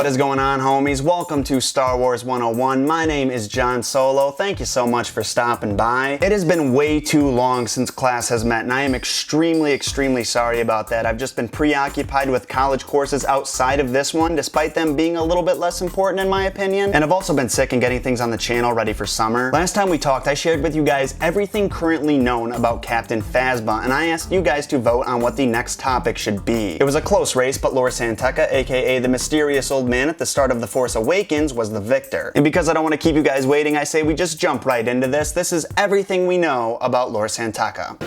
What is going on, homies? Welcome to Star Wars 101. My name is John Solo. Thank you so much for stopping by. It has been way too long since class has met, and I am extremely sorry about that. I've just been preoccupied with college courses outside of this one, despite them being a little bit less important in my opinion. And I've also been sick and getting things on the channel ready for summer. Last time we talked, I shared with you guys everything currently known about Captain Phasma, and I asked you guys to vote on what the next topic should be. It was a close race, but Lor San Tekka, aka the mysterious old man at the start of The Force Awakens, was the victor. And because I don't want to keep you guys waiting, I say we just jump right into this. This is everything we know about Lor San Tekka.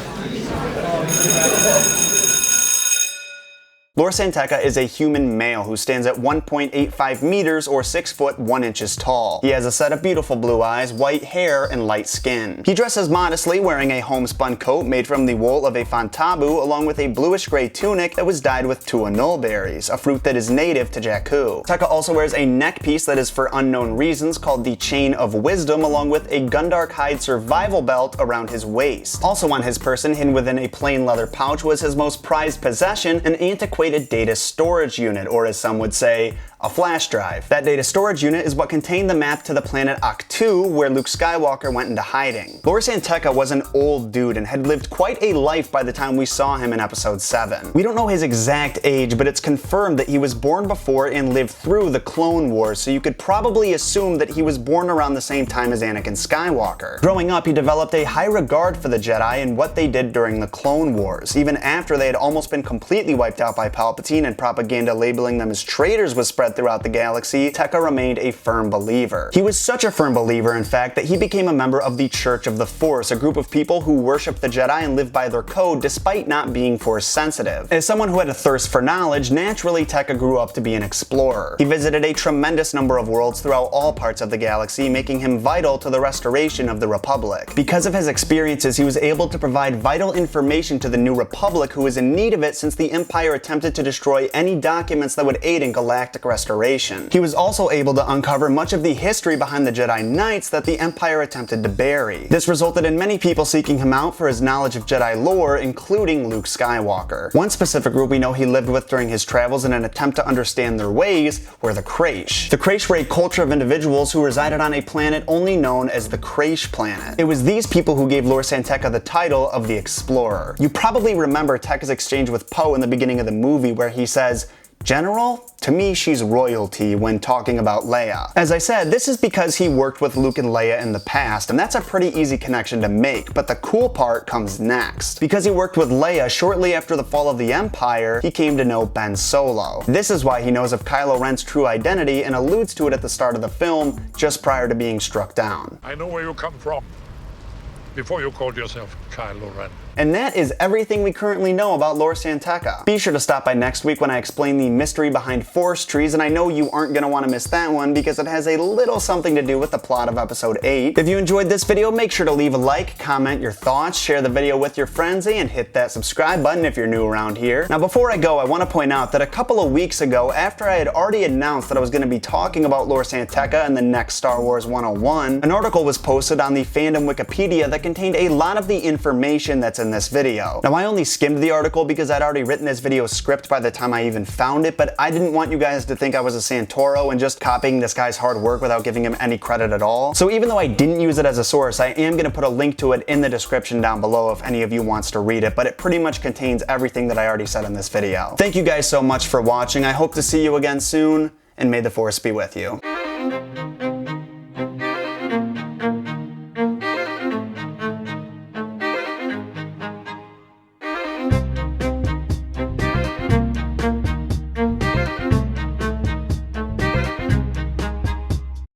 Lor San Tekka is a human male who stands at 1.85 meters or 6 foot 1 inches tall. He has a set of beautiful blue eyes, white hair, and light skin. He dresses modestly, wearing a homespun coat made from the wool of a fantabu, along with a bluish-gray tunic that was dyed with tua berries, a fruit that is native to Jakku. Tekka also wears a neck piece that is for unknown reasons called the Chain of Wisdom, along with a Gundark hide survival belt around his waist. Also on his person, hidden within a plain leather pouch, was his most prized possession, an antiquated data storage unit, or as some would say, a flash drive. That data storage unit is what contained the map to the planet Ahch-To, where Luke Skywalker went into hiding. Lor San Tekka was an old dude and had lived quite a life by the time we saw him in episode 7. We don't know his exact age, but it's confirmed that he was born before and lived through the Clone Wars, so you could probably assume that he was born around the same time as Anakin Skywalker. Growing up, he developed a high regard for the Jedi and what they did during the Clone Wars. Even after they had almost been completely wiped out by Palpatine and propaganda labeling them as traitors was spread throughout the galaxy, Tekka remained a firm believer. He was such a firm believer, in fact, that he became a member of the Church of the Force, a group of people who worship the Jedi and live by their code despite not being Force sensitive. As someone who had a thirst for knowledge, naturally Tekka grew up to be an explorer. He visited a tremendous number of worlds throughout all parts of the galaxy, making him vital to the restoration of the Republic. Because of his experiences, he was able to provide vital information to the New Republic, who was in need of it since the Empire attempted to destroy any documents that would aid in galactic restoration. He was also able to uncover much of the history behind the Jedi Knights that the Empire attempted to bury. This resulted in many people seeking him out for his knowledge of Jedi lore, including Luke Skywalker. One specific group we know he lived with during his travels in an attempt to understand their ways were the Crash. The Crash were a culture of individuals who resided on a planet only known as the Crash Planet. It was these people who gave Lor San Tekka the title of the Explorer. You probably remember Tekka's exchange with Poe in the beginning of the movie where he says, "General, to me she's royalty," when talking about Leia. As I said, this is because he worked with Luke and Leia in the past, and that's a pretty easy connection to make, but the cool part comes next. Because he worked with Leia shortly after the fall of the Empire, he came to know Ben Solo. This is why he knows of Kylo Ren's true identity and alludes to it at the start of the film, just prior to being struck down. I know where you come from, before you called yourself Kylo Ren. And that is everything we currently know about Lor San Tekka. Be sure to stop by next week when I explain the mystery behind Force trees, and I know you aren't going to want to miss that one because it has a little something to do with the plot of episode 8. If you enjoyed this video, make sure to leave a like, comment your thoughts, share the video with your friends, and hit that subscribe button if you're new around here. Now before I go, I want to point out that a couple of weeks ago, after I had already announced that I was going to be talking about Lor San Tekka in the next Star Wars 101, an article was posted on the fandom Wikipedia that contained a lot of the information that's in this video. Now I only skimmed the article because I'd already written this video script by the time I even found it, but I didn't want you guys to think I was a Santoro and just copying this guy's hard work without giving him any credit at all. So even though I didn't use it as a source, I am going to put a link to it in the description down below if any of you wants to read it, but it pretty much contains everything that I already said in this video. Thank you guys so much for watching. I hope to see you again soon, and may the Force be with you.